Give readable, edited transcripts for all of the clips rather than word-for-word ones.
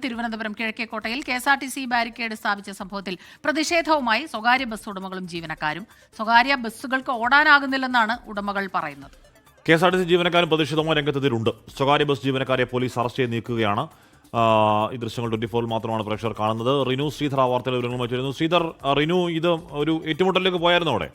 Thiruvananthapuram കിഴക്കേക്കോട്ടയിൽ KSRTC barricade സ്ഥാപിച്ച സംഭവത്തിൽ പ്രതിഷേധവുമായി സ്വകാര്യ ബസ് ഉടമകളും ജീവനക്കാരും. സ്വകാര്യ ബസ്സുകൾക്ക് ഓടാനാകുന്നില്ലെന്നാണ് ഉടമകൾ പറയുന്നത്. കെഎസ്ആർടിസി ജീവനക്കാരും പ്രതിഷേധവുമായി രംഗത്തെത്തിയിട്ടുണ്ട്. സ്വകാര്യ ബസ് ജീവനക്കാരെ പോലീസ് അറസ്റ്റ് ചെയ്ത് നീക്കുകയാണ്. ഈ ദൃശ്യങ്ങൾ 24 മാത്രമാണ് പ്രേക്ഷകർ കാണുന്നത്. റിനു ശ്രീധർ വാർത്തകൾ വിവരങ്ങളുമായി ചേരുന്നു. ശ്രീധർ, റിനു, ഇത് ഒരു ഏറ്റുമുട്ടലിലേക്ക് പോയായിരുന്നു അവിടെ?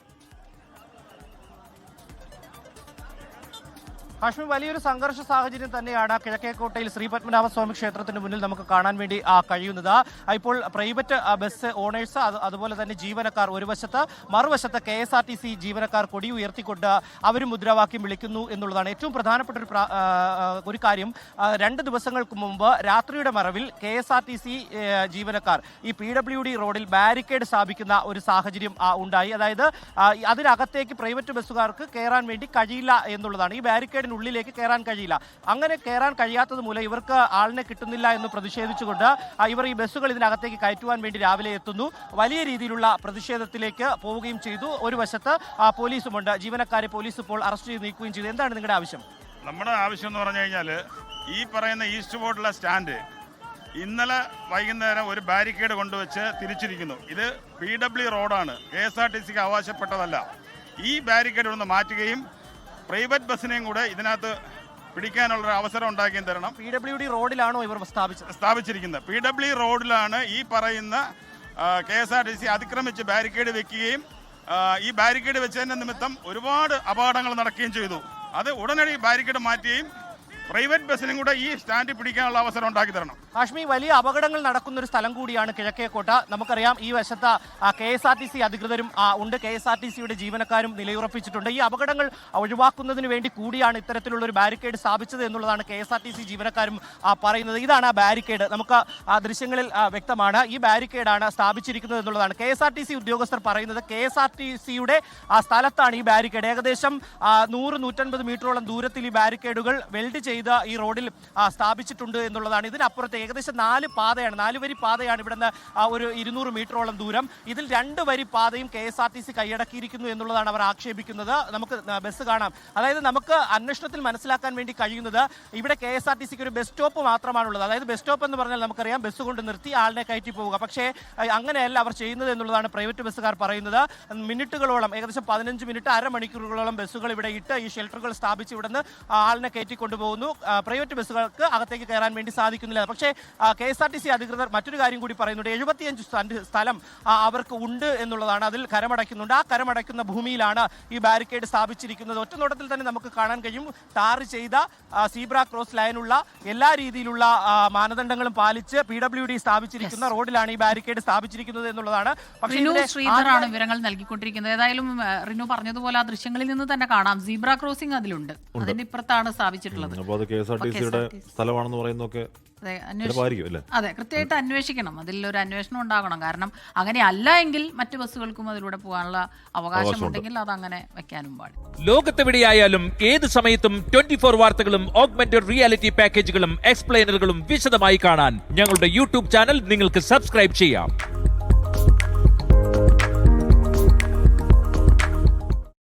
കാശ്മീർ വലിയൊരു സംഘർഷ സാഹചര്യം തന്നെയാണ് കിഴക്കേക്കോട്ടയിൽ ശ്രീ പത്മനാഭസ്വാമി ക്ഷേത്രത്തിന് മുന്നിൽ നമുക്ക് കാണാൻ വേണ്ടി കഴിയുന്നത്. ഇപ്പോൾ പ്രൈവറ്റ് ബസ് ഓണേഴ്സ് അതുപോലെ തന്നെ ജീവനക്കാർ ഒരു വശത്ത്, മറുവശത്ത് KSRTC ജീവനക്കാർ കൊടി ഉയർത്തിക്കൊണ്ട് അവരും മുദ്രാവാക്യം വിളിക്കുന്നു എന്നുള്ളതാണ് ഏറ്റവും പ്രധാനപ്പെട്ട ഒരു കാര്യം. 2 ദിവസങ്ങൾക്ക് മുമ്പ് രാത്രിയുടെ മറവിൽ KSRTC ജീവനക്കാർ ഈ PWD റോഡിൽ ബാരിക്കേഡ് സ്ഥാപിക്കുന്ന ഒരു സാഹചര്യം ഉണ്ടായി. അതായത് അതിനകത്തേക്ക് പ്രൈവറ്റ് ബസ്സുകാർക്ക് കയറാൻ വേണ്ടി കഴിയില്ല എന്നുള്ളതാണ്. ഈ ബാരിക്കേഡിന് ഉള്ളിലേക്ക് കയറാൻ കഴിയില്ല. അങ്ങനെ കയറാൻ കഴിയാത്തത് മൂലം ഇവർക്ക് ആളിനെ കിട്ടുന്നില്ല എന്ന് പ്രതിഷേധിച്ചുകൊണ്ട് ഇവർ ഈ ബസ്സുകൾ ഇതിനകത്തേക്ക് കയറ്റുവാൻ വേണ്ടി രാവിലെ എത്തുന്നു. വലിയ രീതിയിലുള്ള പ്രതിഷേധത്തിലേക്ക് പോവുകയും ചെയ്തു. ഒരു വശത്ത് പോലീസുമുണ്ട്. ജീവനക്കാരെ പോലീസ് ഇപ്പോൾ അറസ്റ്റ് ചെയ്ത് നീക്കുകയും ചെയ്തു. എന്താണ് നിങ്ങളുടെ ആവശ്യം? നമ്മുടെ ആവശ്യം എന്ന് പറഞ്ഞു കഴിഞ്ഞാൽ ഈ പറയുന്ന ഈസ്റ്റ് ബോർഡിലെ സ്റ്റാൻഡ് ഇന്നലെ വൈകുന്നേരം ഒരു ബാരിക്കേഡ് കൊണ്ടുവച്ച് തിരിച്ചിരിക്കുന്നു. ഇത് PW റോഡാണ്, KSRTCക്ക് അവകാശപ്പെട്ടതല്ല. ഈ ബാരിക്കേഡ് ഒന്ന് മാറ്റുകയും പ്രൈവറ്റ് ബസ്സിനെയും കൂടെ ഇതിനകത്ത് പിടിക്കാനുള്ള അവസരം ഉണ്ടാക്കിയും തരണം. PWD റോഡിലാണോ ഇവർ സ്ഥാപിച്ചിരിക്കുന്നത്? PW റോഡിലാണ് ഈ പറയുന്ന KSRTC അതിക്രമിച്ച് ബാരിക്കേഡ് വെക്കുകയും ഈ ബാരിക്കേഡ് വെച്ചതിന്റെ നിമിത്തം ഒരുപാട് അപകടങ്ങൾ നടക്കുകയും ചെയ്തു. അത് ഉടനടി ബാരിക്കേഡ് മാറ്റുകയും പ്രൈവറ്റ് ബസ്സിനും കൂടെ ഈ സ്റ്റാൻഡിൽ പിടിക്കാനുള്ള അവസരം ഉണ്ടാക്കി തരണം. കാശ്മീർ വലിയ അപകടങ്ങൾ നടക്കുന്ന ഒരു സ്ഥലം കൂടിയാണ് കിഴക്കേക്കോട്ട. നമുക്കറിയാം ഈ വശത്ത് KSRTC അധികൃതരും ഉണ്ട്, KSRTCയുടെ ജീവനക്കാരും നിലയുറപ്പിച്ചിട്ടുണ്ട്. ഈ അപകടങ്ങൾ ഒഴിവാക്കുന്നതിന് വേണ്ടി കൂടിയാണ് ഇത്തരത്തിലുള്ള ഒരു ബാരിക്കേഡ് സ്ഥാപിച്ചത് എന്നുള്ളതാണ് KSRTC ജീവനക്കാരും പറയുന്നത്. ഇതാണ് ആ ബാരിക്കേഡ്, നമുക്ക് ദൃശ്യങ്ങളിൽ വ്യക്തമാണ്. ഈ ബാരിക്കേഡാണ് സ്ഥാപിച്ചിരിക്കുന്നത് എന്നുള്ളതാണ് KSRTC ഉദ്യോഗസ്ഥർ പറയുന്നത്. KSRTCയുടെ സ്ഥലത്താണ് ഈ ബാരിക്കേഡ്. ഏകദേശം 100-150 മീറ്ററോളം ദൂരത്തിൽ ഈ ബാരിക്കേഡുകൾ വെൽഡ് ചെയ്ത് ഈ റോഡിൽ സ്ഥാപിച്ചിട്ടുണ്ട് എന്നുള്ളതാണ്. ഇതിനപ്പുറത്ത് ഏകദേശം 4 വരി പാതയാണ് ഇവിടുന്ന് ഒരു 200 മീറ്ററോളം ദൂരം. ഇതിൽ 2 വരി പാതയും KSRTC കൈയടക്കിയിരിക്കുന്നു എന്നുള്ളതാണ് അവർ ആക്ഷേപിക്കുന്നത്. നമുക്ക് ബസ് കാണാം. അതായത് നമുക്ക് അന്വേഷണത്തിൽ മനസ്സിലാക്കാൻ വേണ്ടി കഴിയുന്നത് ഇവിടെ KSRTCക്ക് ഒരു ബസ് സ്റ്റോപ്പ് മാത്രമാണുള്ളത്. അതായത് ബസ് സ്റ്റോപ്പ് എന്ന് പറഞ്ഞാൽ നമുക്കറിയാം ബസ് കൊണ്ട് നിർത്തി ആളിനെ കയറ്റി പോവുക. പക്ഷേ അങ്ങനെയല്ല അവർ ചെയ്യുന്നത് എന്നുള്ളതാണ് പ്രൈവറ്റ് ബസ്സുകാർ പറയുന്നത്. മിനിറ്റുകളോളം, ഏകദേശം 15 മിനിറ്റ്, അരമണിക്കൂറുകളോളം ബസ്സുകൾ ഇവിടെ ഇട്ട് ഈ ഷെൽട്ടറുകൾ സ്ഥാപിച്ച് ഇവിടുന്ന് ആളിനെ കയറ്റി കൊണ്ടുപോകുന്നു. പ്രൈവറ്റ് ബസ്സുകൾക്ക് അകത്തേക്ക് കയറാൻ വേണ്ടി സാധിക്കുന്നില്ല. പക്ഷേ KSRTC അധികൃതർ മറ്റൊരു കാര്യം കൂടി പറയുന്നുണ്ട്. 75 സ്ഥലം അവർക്ക് ഉണ്ട് എന്നുള്ളതാണ്. അതിൽ കരമടയ്ക്കുന്നുണ്ട്. ആ കരമടയ്ക്കുന്ന ഭൂമിയിലാണ് ഈ ബാരിക്കേഡ് സ്ഥാപിച്ചിരിക്കുന്നത്. ഒറ്റനോട്ടത്തിൽ തന്നെ നമുക്ക് കാണാൻ കഴിയും. ടാർ ചെയ്ത സീബ്ര ക്രോസ് ലൈനുള്ള എല്ലാ രീതിയിലുള്ള മാനദണ്ഡങ്ങളും പാലിച്ച് PWD സ്ഥാപിച്ചിരിക്കുന്ന റോഡിലാണ് ഈ ബാരിക്കേഡ് സ്ഥാപിച്ചിരിക്കുന്നത് എന്നുള്ളതാണ്. പക്ഷേ ശ്രീധറാണ് വിവരങ്ങൾ നൽകിക്കൊണ്ടിരിക്കുന്നത്. ഏതായാലും റിനു പറഞ്ഞതുപോലെ ആ ദൃശ്യങ്ങളിൽ നിന്ന് തന്നെ കാണാം, സീബ്ര ക്രോസിംഗ് അതിലുണ്ട്. അതിന്റെ ഇപ്പുറത്താണ് സ്ഥാപിച്ചിട്ടുള്ളത്. KSRTCയുടെ സ്ഥലമാണെന്ന് പറയുന്നതൊക്കെ അതെ, കൃത്യമായിട്ട് അന്വേഷിക്കണം. അതിലൊരു അന്വേഷണം ഉണ്ടാകണം. കാരണം അങ്ങനെ അല്ല എങ്കിൽ മറ്റു ബസ്സുകൾക്കും അതിലൂടെ പോകാനുള്ള അവകാശമുണ്ടെങ്കിൽ അത് അങ്ങനെ വെക്കാനും പാടില്ല. ലോകത്തെവിടെയായാലും ഏത് സമയത്തും 24 വാർത്തകളും ഓഗ്മെന്റഡ് റിയാലിറ്റി പാക്കേജുകളും എക്സ്പ്ലെയിനറുകളും വിശദമായി കാണാൻ ഞങ്ങളുടെ YouTube ചാനൽ നിങ്ങൾക്ക് സബ്സ്ക്രൈബ് ചെയ്യാം.